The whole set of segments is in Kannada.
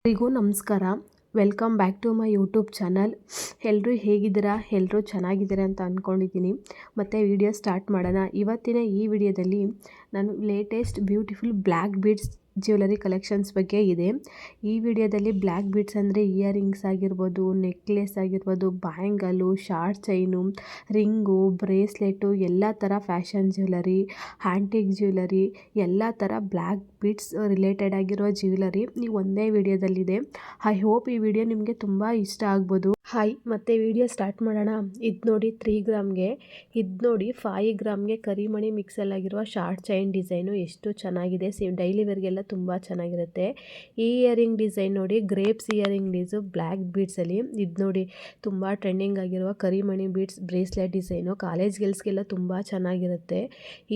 ಎಲ್ರಿಗೂ ನಮಸ್ಕಾರ. Welcome back to my YouTube channel. ಎಲ್ಲರೂ ಹೇಗಿದ್ದೀರಾ? ಎಲ್ಲರೂ ಚೆನ್ನಾಗಿದ್ದೀರಾ ಅಂತ ಅಂದ್ಕೊಂಡಿದ್ದೀನಿ. ಮತ್ತು ವಿಡಿಯೋ ಸ್ಟಾರ್ಟ್ ಮಾಡೋಣ. ಇವತ್ತಿನ ಈ ವಿಡಿಯೋದಲ್ಲಿ ನಾನು latest beautiful black beads jewellery collections ಬಗ್ಗೆ ಇದೆ. ಈ ವಿಡಿಯೋದಲ್ಲಿ ಬ್ಲ್ಯಾಕ್ ಬೀಡ್ಸ್ ಅಂದರೆ ಇಯರಿಂಗ್ಸ್ ಆಗಿರ್ಬೋದು, ನೆಕ್ಲೆಸ್ ಆಗಿರ್ಬೋದು, ಬ್ಯಾಂಗಲು, ಶಾರ್ಟ್ ಚೈನು, ರಿಂಗು, ಬ್ರೇಸ್ಲೆಟು, ಎಲ್ಲ ಥರ ಫ್ಯಾಷನ್ ಜ್ಯುವೆಲರಿ, ಆ್ಯಂಟಿಕ್ ಜ್ಯುವೆಲರಿ, ಎಲ್ಲ ಥರ ಬ್ಲ್ಯಾಕ್ ಬೀಡ್ಸ್ ರಿಲೇಟೆಡ್ ಆಗಿರೋ ಜ್ಯುವೆಲರಿ ಈ ಒಂದೇ ವಿಡಿಯೋದಲ್ಲಿದೆ. ಐ ಹೋಪ್ ಈ ವಿಡಿಯೋ ನಿಮಗೆ ತುಂಬ ಇಷ್ಟ ಆಗ್ಬೋದು. ಮತ್ತೆ ವಿಡಿಯೋ ಸ್ಟಾರ್ಟ್ ಮಾಡೋಣ. ಇದು ನೋಡಿ 3 ಗ್ರಾಮ್ಗೆ, ಇದು ನೋಡಿ 5 ಗ್ರಾಮ್ಗೆ ಕರಿಮಣಿ ಮಿಕ್ಸಲ್ಲಾಗಿರುವ ಶಾರ್ಟ್ ಚೈನ್ ಡಿಸೈನು ಎಷ್ಟು ಚೆನ್ನಾಗಿದೆ. ಡೈಲಿ ವೇರ್ಗೆಲ್ಲ ತುಂಬ ಚೆನ್ನಾಗಿರುತ್ತೆ. ಈ ಇಯರಿಂಗ್ ಡಿಸೈನ್ ನೋಡಿ, ಗ್ರೇಪ್ಸ್ ಇಯರಿಂಗ್ ಡಿಸು ಬ್ಲ್ಯಾಕ್ ಬೀಡ್ಸಲ್ಲಿ. ಇದು ನೋಡಿ ತುಂಬ ಟ್ರೆಂಡಿಂಗ್ ಆಗಿರುವ ಕರಿಮಣಿ ಬೀಡ್ಸ್ ಬ್ರೇಸ್ಲೆಟ್ ಡಿಸೈನು, ಕಾಲೇಜ್ ಗರ್ಲ್ಸ್ಗೆಲ್ಲ ತುಂಬ ಚೆನ್ನಾಗಿರುತ್ತೆ.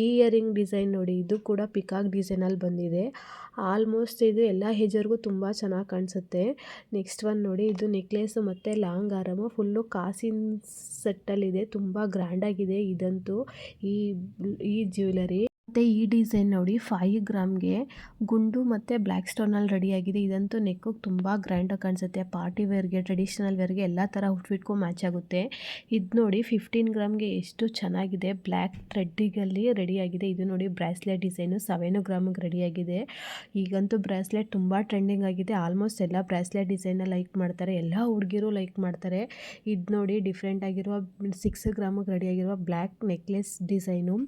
ಈ ಇಯರಿಂಗ್ ಡಿಸೈನ್ ನೋಡಿ, ಇದು ಕೂಡ ಪಿಕಾಕ್ ಡಿಸೈನಲ್ಲಿ ಬಂದಿದೆ. ಆಲ್ಮೋಸ್ಟ್ ಇದು ಎಲ್ಲ ಏಜರ್ಗೂ ತುಂಬ ಚೆನ್ನಾಗಿ ಕಾಣಿಸುತ್ತೆ. ನೆಕ್ಸ್ಟ್ ಒನ್ ನೋಡಿ, ಇದು ನೆಕ್ಲೆಸು ಮತ್ತು ಲಾಂಗ್ ಆರಮು ಫುಲ್ಲು ಕಾಸಿನ ಸೆಟ್ಟಲ್ಲಿದೆ. ತುಂಬ ಗ್ರ್ಯಾಂಡಾಗಿದೆ ಇದಂತೂ ಈ ಜ್ಯುವೆಲರಿ. ಮತ್ತು ಈ ಡಿಸೈನ್ ನೋಡಿ 5 ಗ್ರಾಮ್ಗೆ ಗುಂಡು ಮತ್ತು ಬ್ಲ್ಯಾಕ್ ಸ್ಟೋನಲ್ಲಿ ರೆಡಿಯಾಗಿದೆ. ಇದಂತೂ ನೆಕ್ಕಿಗೆ ತುಂಬ ಗ್ರ್ಯಾಂಡಾಗಿ ಕಾಣಿಸುತ್ತೆ. ಪಾರ್ಟಿ ವೇರ್ಗೆ, ಟ್ರೆಡಿಷ್ನಲ್ ವೇರ್ಗೆ ಎಲ್ಲ ಥರ ಔಟ್ಫಿಟ್ಗೂ ಮ್ಯಾಚ್ ಆಗುತ್ತೆ. ಇದು ನೋಡಿ 15 ಗ್ರಾಮ್ಗೆ ಎಷ್ಟು ಚೆನ್ನಾಗಿದೆ. ಬ್ಲ್ಯಾಕ್ ಥ್ರೆಡ್ಡಿಗಲ್ಲಿ ರೆಡಿಯಾಗಿದೆ. ಇದು ನೋಡಿ ಬ್ರಾಸ್ಲೆಟ್ ಡಿಸೈನು 7 ಗ್ರಾಮಿಗೆ ರೆಡಿಯಾಗಿದೆ. ಈಗಂತೂ ಬ್ರಾಸ್ಲೆಟ್ ತುಂಬ ಟ್ರೆಂಡಿಂಗ್ ಆಗಿದೆ. ಆಲ್ಮೋಸ್ಟ್ ಎಲ್ಲ ಬ್ರಾಸ್ಲೆಟ್ ಡಿಸೈನ್ನ ಲೈಕ್ ಮಾಡ್ತಾರೆ, ಎಲ್ಲ ಹುಡುಗಿರು ಲೈಕ್ ಮಾಡ್ತಾರೆ. ಇದು ನೋಡಿ ಡಿಫ್ರೆಂಟ್ ಆಗಿರುವ 6 ಗ್ರಾಮಿಗೆ ರೆಡಿಯಾಗಿರುವ ಬ್ಲ್ಯಾಕ್ ನೆಕ್ಲೆಸ್ ಡಿಸೈನು.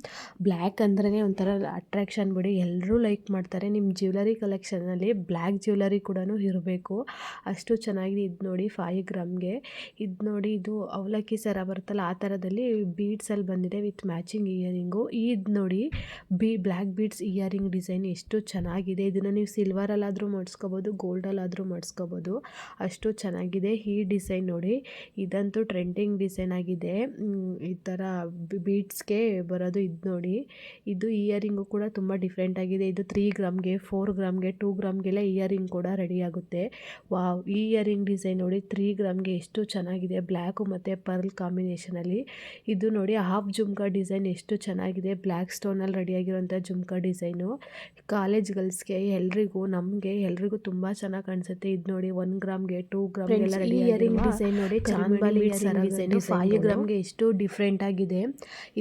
ಬ್ಲ್ಯಾಕ್ ಅಂದ್ರೇ ಒಂಥರ ಅಟ್ರಾಕ್ಷನ್ ಬಿಡಿ, ಎಲ್ಲರೂ ಲೈಕ್ ಮಾಡ್ತಾರೆ. ನಿಮ್ಮ ಜ್ಯುವೆಲರಿ ಕಲೆಕ್ಷನಲ್ಲಿ ಬ್ಲ್ಯಾಕ್ ಜ್ಯುವೆಲರಿ ಕೂಡ ಇರಬೇಕು, ಅಷ್ಟು ಚೆನ್ನಾಗಿದೆ. ಇದು ನೋಡಿ 5 ಗ್ರಾಮ್ಗೆ. ಇದು ನೋಡಿ, ಇದು ಅವಲಕ್ಕಿ ಸರ ಬರುತ್ತಲ್ಲ ಆ ಥರದಲ್ಲಿ ಬೀಡ್ಸಲ್ಲಿ ಬಂದಿದೆ ವಿತ್ ಮ್ಯಾಚಿಂಗ್ ಇಯರಿಂಗು. ಇದು ನೋಡಿ ಬ್ಲ್ಯಾಕ್ ಬೀಡ್ಸ್ ಇಯರಿಂಗ್ ಡಿಸೈನ್ ಎಷ್ಟು ಚೆನ್ನಾಗಿದೆ. ಇದನ್ನು ನೀವು ಸಿಲ್ವರಲ್ಲಾದರೂ ಮಾಡಿಸ್ಕೋಬೋದು, ಗೋಲ್ಡಲ್ಲಾದರೂ ಮಾಡಿಸ್ಕೋಬೋದು, ಅಷ್ಟು ಚೆನ್ನಾಗಿದೆ. ಈ ಡಿಸೈನ್ ನೋಡಿ, ಇದಂತೂ ಟ್ರೆಂಡಿಂಗ್ ಡಿಸೈನ್ ಆಗಿದೆ. ಈ ಥರ ಬೀಡ್ಸ್ಗೆ ಬರೋದು. ಇದು ನೋಡಿ, ಇದು ಇಯರಿಂಗು ಕೂಡ ತುಂಬ ಡಿಫ್ರೆಂಟ್ ಆಗಿದೆ. ಇದು 3 ಗ್ರಾಮ್ಗೆ, 4 ಗ್ರಾಮ್ಗೆ, 2 ಗ್ರಾಮ್ಗೆಲ್ಲ ಇಯರಿಂಗ್ ಕೂಡ ರೆಡಿ ಆಗುತ್ತೆ. ವಾವ್, ಈ ಇಯರಿಂಗ್ ಡಿಸೈನ್ ನೋಡಿ 3 ಗ್ರಾಮ್ಗೆ ಎಷ್ಟು ಚೆನ್ನಾಗಿದೆ, ಬ್ಲ್ಯಾಕು ಮತ್ತು ಪರ್ಲ್ ಕಾಂಬಿನೇಷನಲ್ಲಿ. ಇದು ನೋಡಿ ಹಾಫ್ ಜುಮ್ಕಾ ಡಿಸೈನ್ ಎಷ್ಟು ಚೆನ್ನಾಗಿದೆ, ಬ್ಲ್ಯಾಕ್ ಸ್ಟೋನಲ್ಲಿ ರೆಡಿಯಾಗಿರೋಂಥ ಜುಮ್ಕಾ ಡಿಸೈನು. ಕಾಲೇಜ್ ಗರ್ಲ್ಸ್ಗೆ ಎಲ್ರಿಗೂ ತುಂಬ ಚೆನ್ನಾಗಿ ಕಾಣಿಸುತ್ತೆ. ಇದು ನೋಡಿ 1 ಗ್ರಾಮ್ಗೆ, 2 ಗ್ರಾಮ್ಗೆಲ್ಲ ರೆಡಿ ಇಯರಿಂಗ್ ಡಿಸೈನ್ ನೋಡಿ, ಚಾಂದ್ಬಾಲಿ ಡಿಸೈನು 5 ಗ್ರಾಮ್ಗೆ ಎಷ್ಟು ಡಿಫ್ರೆಂಟ್ ಆಗಿದೆ.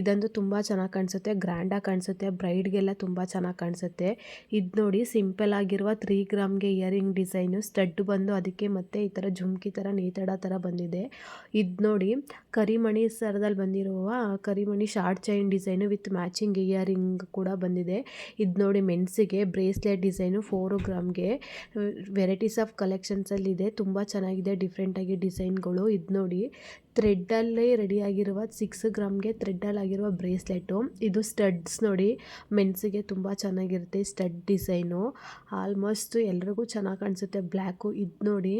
ಇದಂತೂ ತುಂಬ ಚೆನ್ನಾಗಿ ಕಾಣಿಸುತ್ತೆ, ಗ್ರ್ಯಾಂಡಾಗಿ ಕಾಣಿಸುತ್ತೆ, ಬ್ರೈಡ್ಗೆಲ್ಲ ತುಂಬ ಚೆನ್ನಾಗಿ ಕಾಣಿಸುತ್ತೆ. ಇದು ನೋಡಿ ಸಿಂಪಲ್ ಆಗಿರುವ 3 ಗ್ರಾಮ್ಗೆ ಇಯರಿಂಗ್ ಡಿಸೈನು, ಸ್ಟಡ್ ಬಂದು ಅದಕ್ಕೆ ಮತ್ತೆ ಈ ಥರ ಜುಮ್ಕಿ ಥರ ನೇತಡ ಥರ ಬಂದಿದೆ. ಇದು ನೋಡಿ ಕರಿಮಣಿ ಸರದಲ್ಲಿ ಬಂದಿರುವ ಕರಿಮಣಿ short chain design with matching earring ಕೂಡ ಬಂದಿದೆ. ಇದು ನೋಡಿ ಮೆನ್ಸಿಗೆ ಬ್ರೇಸ್ಲೆಟ್ ಡಿಸೈನು 4 ಗ್ರಾಮ್ಗೆ ವೆರೈಟೀಸ್ ಆಫ್ ಕಲೆಕ್ಷನ್ಸಲ್ಲಿದೆ, ತುಂಬ ಚೆನ್ನಾಗಿದೆ ಡಿಫ್ರೆಂಟಾಗಿ ಡಿಸೈನ್ಗಳು. ಇದು ನೋಡಿ ಥ್ರೆಡ್ಡಲ್ಲೇ ರೆಡಿಯಾಗಿರುವ 6 ಗ್ರಾಮ್ಗೆ ಥ್ರೆಡ್ಡಲ್ಲಾಗಿರುವ ಬ್ರೇಸ್ಲೆಟು. ಇದು ಸ್ಟಡ್ಸ್ ನೋಡಿ, ಮೆನ್ಸಿಗೆ ತುಂಬ ಚೆನ್ನಾಗಿರುತ್ತೆ ಸ್ಟಡ್ ಡಿಸೈನು. ಆಲ್ಮೋಸ್ಟ್ ಎಲ್ರಿಗೂ ಚೆನ್ನಾಗಿ ಕಾಣಿಸುತ್ತೆ ಬ್ಲ್ಯಾಕು. ಇದು ನೋಡಿ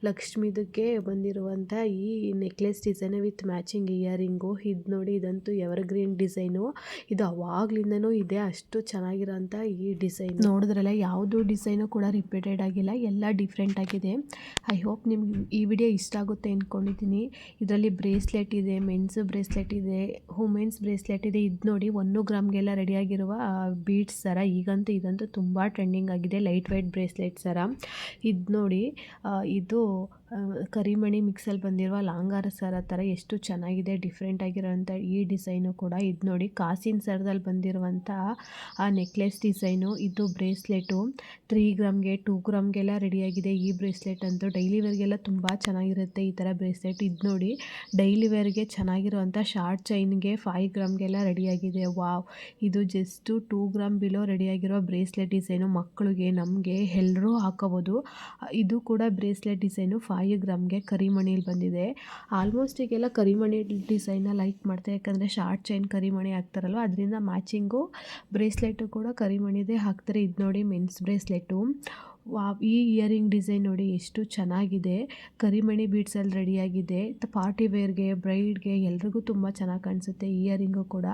ಲಕ್ಷ್ಮೀದಕ್ಕೆ ಬಂದಿರುವಂಥ ಈ necklace design with matching earring. ಇದು ನೋಡಿ, ಇದಂತೂ ಎವರ್ಗ್ರೀನ್ ಡಿಸೈನು, ಇದು ಅವಾಗ್ಲಿಂದನೂ ಇದೆ, ಅಷ್ಟು ಚೆನ್ನಾಗಿರೋಂಥ ಈ ಡಿಸೈನ್. ನೋಡಿದ್ರಲ್ಲ, ಯಾವುದು ಡಿಸೈನು ಕೂಡ ರಿಪೀಟೆಡ್ ಆಗಿಲ್ಲ, ಎಲ್ಲ ಡಿಫ್ರೆಂಟ್ ಆಗಿದೆ. ಐ ಹೋಪ್ ನಿಮ್ಗೆ ಈ ವಿಡಿಯೋ ಇಷ್ಟ ಆಗುತ್ತೆ ಅಂದ್ಕೊಂಡಿದ್ದೀನಿ. ಇದರಲ್ಲಿ ಬ್ರೇಸ್ಲೆಟ್ ಇದೆ, ಮೆನ್ಸ್ ಬ್ರೇಸ್ಲೆಟ್ ಇದೆ, ವುಮೆನ್ಸ್ ಬ್ರೇಸ್ಲೆಟ್ ಇದೆ. ಇದು ನೋಡಿ 1 ಗ್ರಾಮ್ಗೆಲ್ಲ ರೆಡಿಯಾಗಿರುವ ಬೀಡ್ಸ್ ಸರ. ಇದಂತೂ ತುಂಬ ಟ್ರೆಂಡಿಂಗ್ ಆಗಿದೆ, ಲೈಟ್ ವೆಯ್ಟ್ ಬ್ರೇಸ್ಲೆಟ್ ಸರ. ಇದು ನೋಡಿ, ಇದು ಕರಿಮಣಿ ಮಿಕ್ಸಲ್ಲಿ ಬಂದಿರುವ ಲಾಂಗಾರ ಸರ ಥರ ಎಷ್ಟು ಚೆನ್ನಾಗಿದೆ, ಡಿಫ್ರೆಂಟ್ ಆಗಿರೋಂಥ ಈ ಡಿಸೈನು ಕೂಡ. ಇದು ನೋಡಿ ಕಾಸಿನ ಸರದಲ್ಲಿ ಬಂದಿರುವಂಥ ಆ ನೆಕ್ಲೆಸ್ ಡಿಸೈನು. ಇದು ಬ್ರೇಸ್ಲೆಟು 3 ಗ್ರಾಮ್ಗೆ, 2 ಗ್ರಾಮ್ಗೆಲ್ಲ ರೆಡಿಯಾಗಿದೆ. ಈ ಬ್ರೇಸ್ಲೆಟ್ ಅಂತೂ ಡೈಲಿ ವೇರ್ಗೆಲ್ಲ ತುಂಬ ಚೆನ್ನಾಗಿರುತ್ತೆ ಈ ಥರ ಬ್ರೇಸ್ಲೆಟ್. ಇದು ನೋಡಿ ಡೈಲಿ ವೇರ್ಗೆ ಚೆನ್ನಾಗಿರುವಂಥ ಶಾರ್ಟ್ ಚೈನ್ಗೆ 5 ಗ್ರಾಮ್ಗೆಲ್ಲ ರೆಡಿಯಾಗಿದೆ. ವಾವ್, ಇದು ಜಸ್ಟು 2 ಗ್ರಾಮ್ ಬಿಲೋ ರೆಡಿಯಾಗಿರೋ ಬ್ರೇಸ್ಲೆಟ್ ಡಿಸೈನು. ಮಕ್ಕಳಿಗೆ, ನಮಗೆ ಎಲ್ಲರೂ ಹಾಕೋಬೋದು. ಇದು ಕೂಡ ಬ್ರೇಸ್ಲೆಟ್ ಡಿಸೈನು 5 ಗ್ರಾಮ್ಗೆ ಕರಿಮಣಿಲಿ ಬಂದಿದೆ. ಆಲ್ಮೋಸ್ಟ್ ಈಗೆಲ್ಲ ಕರಿಮಣಿ ಡಿಸೈನ್ನ ಲೈಕ್ ಮಾಡ್ತಾರೆ, ಯಾಕಂದರೆ ಶಾರ್ಟ್ ಚೈನ್ ಕರಿಮಣಿ ಹಾಕ್ತಾರಲ್ವ, ಅದರಿಂದ ಮ್ಯಾಚಿಂಗು ಬ್ರೇಸ್ಲೆಟು ಕೂಡ ಕರಿಮಣಿದೇ ಹಾಕ್ತಾರೆ. ಇದು ನೋಡಿ ಮೆನ್ಸ್ ಬ್ರೇಸ್ಲೆಟು. ವಾವ್, ಈ ಇಯರಿಂಗ್ ಡಿಸೈನ್ ನೋಡಿ ಎಷ್ಟು ಚೆನ್ನಾಗಿದೆ, ಕರಿಮಣಿ ಬೀಡ್ಸಲ್ಲಿ ರೆಡಿಯಾಗಿದೆ. ಪಾರ್ಟಿ ವೇರ್ಗೆ, ಬ್ರೈಡ್ಗೆ ಎಲ್ರಿಗೂ ತುಂಬ ಚೆನ್ನಾಗಿ ಕಾಣಿಸುತ್ತೆ ಇಯರಿಂಗು ಕೂಡ.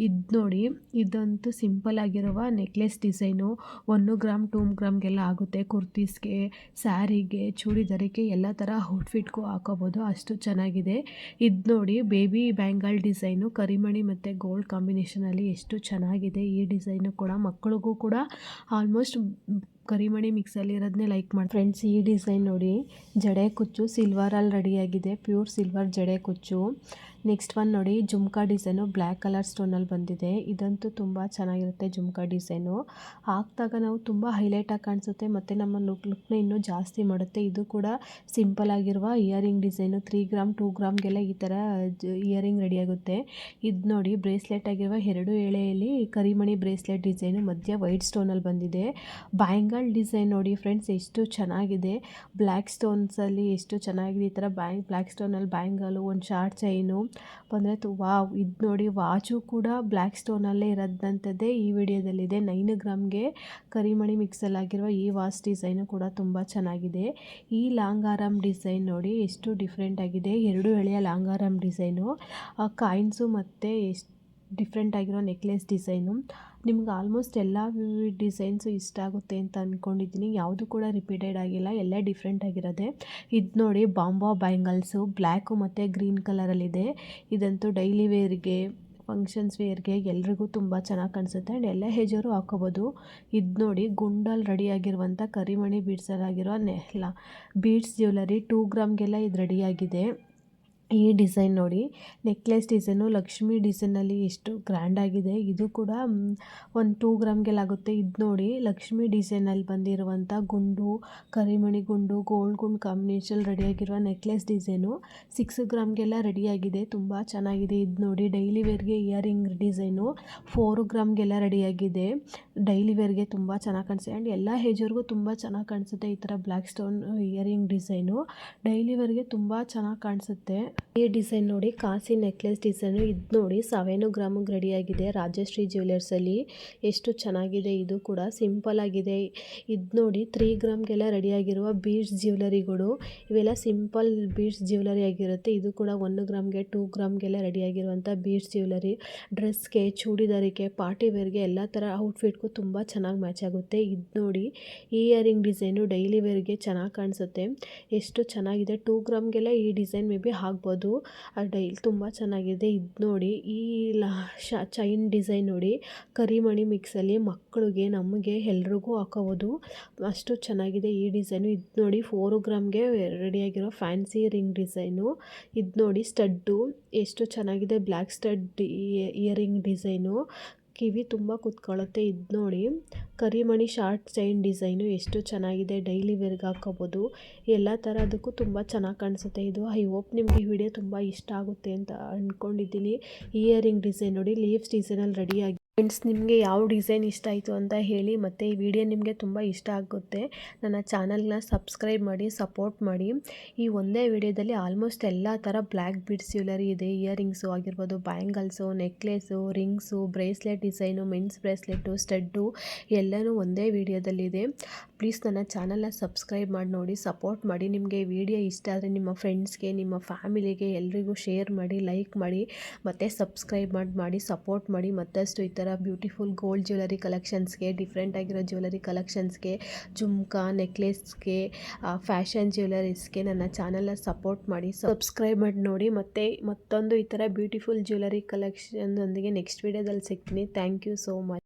ಇದು ನೋಡಿ, ಇದಂತೂ ಸಿಂಪಲ್ ಆಗಿರುವ ನೆಕ್ಲೆಸ್ ಡಿಸೈನು. 1 ಗ್ರಾಮ್ 2 ಗ್ರಾಮ್ಗೆಲ್ಲ ಆಗುತ್ತೆ. ಕುರ್ತೀಸ್ಗೆ, ಸ್ಯಾರಿಗೆ, ಚೂಡಿದಾರಿಗೆ ಎಲ್ಲ ಥರ ಔಟ್ಫಿಟ್ಗೂ ಹಾಕೋಬೋದು, ಅಷ್ಟು ಚೆನ್ನಾಗಿದೆ. ಇದು ನೋಡಿ ಬೇಬಿ ಬ್ಯಾಂಗಲ್ ಡಿಸೈನು, ಕರಿಮಣಿ ಮತ್ತು ಗೋಲ್ಡ್ ಕಾಂಬಿನೇಷನಲ್ಲಿ ಎಷ್ಟು ಚೆನ್ನಾಗಿದೆ ಈ ಡಿಸೈನು ಕೂಡ. ಮಕ್ಕಳಿಗೂ ಕೂಡ ಆಲ್ಮೋಸ್ಟ್ ಕರಿಮಣಿ ಮಿಕ್ಸಲ್ಲಿ ಇರೋದನ್ನೇ ಲೈಕ್ ಮಾಡಿ ಫ್ರೆಂಡ್ಸ್. ಈ ಡಿಸೈನ್ ನೋಡಿ, ಜಡೆ ಕುಚ್ಚು ಸಿಲ್ವರಲ್ಲಿ ರೆಡಿಯಾಗಿದೆ, ಪ್ಯೂರ್ ಸಿಲ್ವರ್ ಜಡೆ ಕುಚ್ಚು. ನೆಕ್ಸ್ಟ್ ಒನ್ ನೋಡಿ, ಜುಮ್ಕಾ ಡಿಸೈನು ಬ್ಲ್ಯಾಕ್ ಕಲರ್ ಸ್ಟೋನಲ್ಲಿ ಬಂದಿದೆ. ಇದಂತೂ ತುಂಬ ಚೆನ್ನಾಗಿರುತ್ತೆ ಜುಮ್ಕಾ ಡಿಸೈನು. ಹಾಕಿದಾಗ ನಾವು ತುಂಬ ಹೈಲೈಟಾಗಿ ಕಾಣಿಸುತ್ತೆ ಮತ್ತು ನಮ್ಮ ಲುಕ್ನ ಇನ್ನೂ ಜಾಸ್ತಿ ಮಾಡುತ್ತೆ. ಇದು ಕೂಡ ಸಿಂಪಲ್ ಆಗಿರುವ ಇಯರಿಂಗ್ ಡಿಸೈನು. 3 ಗ್ರಾಮ್ 2 ಗ್ರಾಮ್ಗೆಲ್ಲ ಈ ಥರ ಇಯರಿಂಗ್ ರೆಡಿಯಾಗುತ್ತೆ. ಇದು ನೋಡಿ, ಬ್ರೇಸ್ಲೆಟ್ ಆಗಿರುವ 2 ಎಳೆಯಲ್ಲಿ ಕರಿಮಣಿ ಬ್ರೇಸ್ಲೆಟ್ ಡಿಸೈನು, ಮಧ್ಯ ವೈಟ್ ಸ್ಟೋನಲ್ಲಿ ಬಂದಿದೆ. ಬ್ಯಾಂಗಲ್ ಡಿಸೈನ್ ನೋಡಿ ಫ್ರೆಂಡ್ಸ್, ಎಷ್ಟು ಚೆನ್ನಾಗಿದೆ. ಬ್ಲ್ಯಾಕ್ ಸ್ಟೋನ್ಸಲ್ಲಿ ಎಷ್ಟು ಚೆನ್ನಾಗಿದೆ. ಈ ಥರ ಬ್ಲ್ಯಾಕ್ ಸ್ಟೋನಲ್ಲಿ ಬ್ಯಾಂಗಲು, ಒಂದು ಶಾರ್ಟ್ ಚೈನು ಬಂದರೆ ವಾವ್. ಇದು ನೋಡಿ, ವಾಚು ಕೂಡ ಬ್ಲ್ಯಾಕ್ ಸ್ಟೋನಲ್ಲೇ ಇರೋದಂಥದ್ದೇ ಈ ವಿಡಿಯೋದಲ್ಲಿದೆ. 9 ಗ್ರಾಮ್ಗೆ ಕರಿಮಣಿ ಮಿಕ್ಸಲ್ಲಾಗಿರುವ ಈ ವಾಚ್ ಡಿಸೈನು ಕೂಡ ತುಂಬ ಚೆನ್ನಾಗಿದೆ. ಈ ಲಾಂಗ್ ಆರಾಮ್ ಡಿಸೈನ್ ನೋಡಿ, ಎಷ್ಟು ಡಿಫ್ರೆಂಟ್ ಆಗಿದೆ. 2 ಎಳೆಯ ಲಾಂಗ್ ಆರಾಮ್ ಡಿಸೈನು, ಕಾಯಿನ್ಸು ಮತ್ತು ಎಷ್ಟು ಡಿಫ್ರೆಂಟ್ ಆಗಿರೋ ನೆಕ್ಲೆಸ್ ಡಿಸೈನು. ನಿಮ್ಗೆ ಆಲ್ಮೋಸ್ಟ್ ಎಲ್ಲ ಡಿಸೈನ್ಸು ಇಷ್ಟ ಆಗುತ್ತೆ ಅಂತ ಅಂದ್ಕೊಂಡಿದ್ದೀನಿ. ಯಾವುದು ಕೂಡ ರಿಪೀಟೆಡ್ ಆಗಿಲ್ಲ, ಎಲ್ಲ ಡಿಫ್ರೆಂಟ್ ಆಗಿರೋದೆ. ಇದು ನೋಡಿ, ಬಾಂಬಾ ಬ್ಯಾಂಗಲ್ಸು ಬ್ಲ್ಯಾಕು ಮತ್ತು ಗ್ರೀನ್ ಕಲರಲ್ಲಿದೆ. ಇದಂತೂ ಡೈಲಿ ವೇರ್ಗೆ, ಫಂಕ್ಷನ್ಸ್ ವೇರ್ಗೆ ಎಲ್ರಿಗೂ ತುಂಬ ಚೆನ್ನಾಗಿ ಕಾಣಿಸುತ್ತೆ ಆ್ಯಂಡ್ ಎಲ್ಲ ಏಜವರು ಹಾಕೋಬೋದು. ಇದು ನೋಡಿ, ಗುಂಡಲ್ಲಿ ರೆಡಿಯಾಗಿರುವಂಥ ಕರಿಮಣಿ ಬೀಡ್ಸಲ್ಲಾಗಿರೋ ಬೀಡ್ಸ್ ಜ್ಯುವೆಲರಿ 2 ಗ್ರಾಮ್ಗೆಲ್ಲ ಇದು ರೆಡಿಯಾಗಿದೆ. ಈ ಡಿಸೈನ್ ನೋಡಿ, ನೆಕ್ಲೆಸ್ ಡಿಸೈನು ಲಕ್ಷ್ಮಿ ಡಿಸೈನಲ್ಲಿ ಎಷ್ಟು ಗ್ರ್ಯಾಂಡಾಗಿದೆ. ಇದು ಕೂಡ ಒಂದು 2 ಗ್ರಾಮ್ಗೆಲ್ಲಾಗುತ್ತೆ. ಇದು ನೋಡಿ, ಲಕ್ಷ್ಮಿ ಡಿಸೈನಲ್ಲಿ ಬಂದಿರುವಂಥ ಗುಂಡು, ಕರಿಮಣಿ ಗುಂಡು, ಗೋಲ್ಡ್ ಗುಂಡು ಕಾಂಬಿನೇಷನ್ ರೆಡಿಯಾಗಿರುವ ನೆಕ್ಲೆಸ್ ಡಿಸೈನು 6 ಗ್ರಾಮ್ಗೆಲ್ಲ ರೆಡಿಯಾಗಿದೆ. ತುಂಬ ಚೆನ್ನಾಗಿದೆ. ಇದು ನೋಡಿ, ಡೈಲಿ ವೇರ್ಗೆ ಇಯರಿಂಗ್ ಡಿಸೈನು 4 ಗ್ರಾಮ್ಗೆಲ್ಲ ರೆಡಿಯಾಗಿದೆ. ಡೈಲಿ ವೇರ್ಗೆ ತುಂಬ ಚೆನ್ನಾಗಿ ಕಾಣಿಸುತ್ತೆ ಆ್ಯಂಡ್ ಎಲ್ಲ ಏಜವ್ರಿಗೂ ತುಂಬ ಚೆನ್ನಾಗಿ ಕಾಣಿಸುತ್ತೆ. ಈ ಥರ black stone earring design daily ವೇರ್ಗೆ ತುಂಬ ಚೆನ್ನಾಗಿ ಕಾಣಿಸುತ್ತೆ. ಈ ಡಿಸೈನ್ ನೋಡಿ, ಕಾಸಿ ನೆಕ್ಲೆಸ್ ಡಿಸೈನು. ಇದು ನೋಡಿ, 7 ಗ್ರಾಮಿಗೆ ರೆಡಿಯಾಗಿದೆ ರಾಜಶ್ರೀ ಜ್ಯುವೆಲರ್ಸಲ್ಲಿ. ಎಷ್ಟು ಚೆನ್ನಾಗಿದೆ. ಇದು ಕೂಡ ಸಿಂಪಲ್ ಆಗಿದೆ. ಇದು ನೋಡಿ, 3 ಗ್ರಾಮ್ಗೆಲ್ಲ ರೆಡಿಯಾಗಿರುವ ಬೀಡ್ಸ್ ಜ್ಯುವೆಲರಿಗಳು. ಇವೆಲ್ಲ ಸಿಂಪಲ್ ಬೀಡ್ಸ್ ಜ್ಯುವೆಲರಿ ಆಗಿರುತ್ತೆ. ಇದು ಕೂಡ 1 ಗ್ರಾಮ್ಗೆ 2 ಗ್ರಾಮ್ಗೆಲ್ಲ ರೆಡಿಯಾಗಿರುವಂಥ ಬೀಡ್ಸ್ ಜ್ಯುವೆಲರಿ. ಡ್ರೆಸ್ಗೆ, ಚೂಡಿದಾರಿಗೆ, ಪಾರ್ಟಿ ವೇರ್ಗೆ ಎಲ್ಲ ಥರ ಔಟ್ಫಿಟ್ಗೂ ತುಂಬ ಚೆನ್ನಾಗಿ ಮ್ಯಾಚ್ ಆಗುತ್ತೆ. ಇದು ನೋಡಿ, ಈ ಇಯರಿಂಗ್ ಡಿಸೈನು ಡೈಲಿ ವೇರ್ಗೆ ಚೆನ್ನಾಗಿ ಕಾಣಿಸುತ್ತೆ. ಎಷ್ಟು ಚೆನ್ನಾಗಿದೆ. 2 ಗ್ರಾಮ್ಗೆಲ್ಲ ಈ ಡಿಸೈನ್ ಮೇ ಬಿ ಆಗ್ಬೋದು. ಡೈಲಿ ತುಂಬ ಚೆನ್ನಾಗಿದೆ. ಇದು ನೋಡಿ, ಈ ಚೈನ್ ಡಿಸೈನ್ ನೋಡಿ, ಕರಿಮಣಿ ಮಿಕ್ಸಲ್ಲಿ ಮಕ್ಕಳಿಗೆ, ನಮಗೆ ಎಲ್ರಿಗೂ ಹಾಕೋಬೋದು. ಅಷ್ಟು ಚೆನ್ನಾಗಿದೆ ಈ ಡಿಸೈನು. ಇದು ನೋಡಿ, 4 ಗ್ರಾಮ್ಗೆ ರೆಡಿಯಾಗಿರೋ ಫ್ಯಾನ್ಸಿ ರಿಂಗ್ ಡಿಸೈನು. ಇದು ನೋಡಿ, ಸ್ಟಡ್ಡು ಎಷ್ಟು ಚೆನ್ನಾಗಿದೆ. ಬ್ಲ್ಯಾಕ್ ಸ್ಟಡ್ ಇಯರಿಂಗ್ ಡಿಸೈನು, ಕಿವಿ ತುಂಬ ಕುತ್ಕೊಳ್ಳುತ್ತೆ. ಇದು ನೋಡಿ, ಕರಿಮಣಿ ಶಾರ್ಟ್ ಚೈನ್ ಡಿಸೈನು ಎಷ್ಟು ಚೆನ್ನಾಗಿದೆ. ಡೈಲಿ ವೇರ್ಗೆ ಹಾಕೋಬೋದು. ಎಲ್ಲ ಥರದಕ್ಕೂ ತುಂಬ ಚೆನ್ನಾಗಿ ಕಾಣಿಸುತ್ತೆ ಇದು. ಐ ಹೋಪ್ ನಿಮಗೆ ಈ ವಿಡಿಯೋ ತುಂಬ ಇಷ್ಟ ಆಗುತ್ತೆ ಅಂತ ಅಂದ್ಕೊಂಡಿದ್ದೀನಿ. ಇಯರಿಂಗ್ ಡಿಸೈನ್ ನೋಡಿ, ಲೀವ್ಸ್ ಡಿಸೈನಲ್ಲಿ ರೆಡಿಯಾಗಿ. ಫ್ರೆಂಡ್ಸ್, ನಿಮಗೆ ಯಾವ ಡಿಸೈನ್ ಇಷ್ಟ ಆಯಿತು ಅಂತ ಹೇಳಿ, ಮತ್ತು ಈ ವಿಡಿಯೋ ನಿಮಗೆ ತುಂಬ ಇಷ್ಟ ಆಗುತ್ತೆ. ನನ್ನ ಚಾನಲ್ನ ಸಬ್ಸ್ಕ್ರೈಬ್ ಮಾಡಿ, ಸಪೋರ್ಟ್ ಮಾಡಿ. ಈ ಒಂದೇ ವಿಡಿಯೋದಲ್ಲಿ ಆಲ್ಮೋಸ್ಟ್ ಎಲ್ಲ ಥರ ಬ್ಲ್ಯಾಕ್ ಬೀಡ್ಸ್ ಜ್ಯುವೆಲರಿ ಇದೆ. ಇಯರಿಂಗ್ಸು ಆಗಿರ್ಬೋದು, bangles, necklace, rings, bracelet design, men's bracelet, stud ಎಲ್ಲನೂ ಒಂದೇ ವಿಡಿಯೋದಲ್ಲಿದೆ. ಪ್ಲೀಸ್ ನನ್ನ ಚಾನಲ್ನ ಸಬ್ಸ್ಕ್ರೈಬ್ ಮಾಡಿ ನೋಡಿ, ಸಪೋರ್ಟ್ ಮಾಡಿ. ನಿಮಗೆ ಈ ವಿಡಿಯೋ ಇಷ್ಟ ಆದರೆ ನಿಮ್ಮ ಫ್ರೆಂಡ್ಸ್ಗೆ, ನಿಮ್ಮ ಫ್ಯಾಮಿಲಿಗೆ ಎಲ್ರಿಗೂ ಶೇರ್ ಮಾಡಿ, ಲೈಕ್ ಮಾಡಿ, ಮತ್ತು ಸಬ್ಸ್ಕ್ರೈಬ್ ಮಾಡಿ ಸಪೋರ್ಟ್ ಮಾಡಿ. ಮತ್ತಷ್ಟು ಈ ಥರ ಬ್ಯೂಟಿಫುಲ್ ಗೋಲ್ಡ್ ಜ್ಯುವೆಲರಿ ಕಲೆಕ್ಷನ್ಸ್ಗೆ, ಡಿಫ್ರೆಂಟ್ ಆಗಿರೋ ಜ್ಯುವೆಲರಿ ಕಲೆಕ್ಷನ್ಸ್ಗೆ, ಜುಮ್ಕಾ ನೆಕ್ಲೆಸ್ಗೆ, ಫ್ಯಾಷನ್ ಜ್ಯುವೆಲರೀಸ್ಗೆ ನನ್ನ ಚಾನಲ್ನ ಸಪೋರ್ಟ್ ಮಾಡಿ, ಸಬ್ಸ್ಕ್ರೈಬ್ ಮಾಡಿ ನೋಡಿ. ಮತ್ತು ಮತ್ತೊಂದು ಈ ಥರ ಬ್ಯೂಟಿಫುಲ್ ಜ್ಯುವೆಲರಿ ಕಲೆಕ್ಷನ್ನೊಂದಿಗೆ ನೆಕ್ಸ್ಟ್ ವಿಡಿಯೋದಲ್ಲಿ ಸಿಗ್ತೀನಿ. Thank you so much.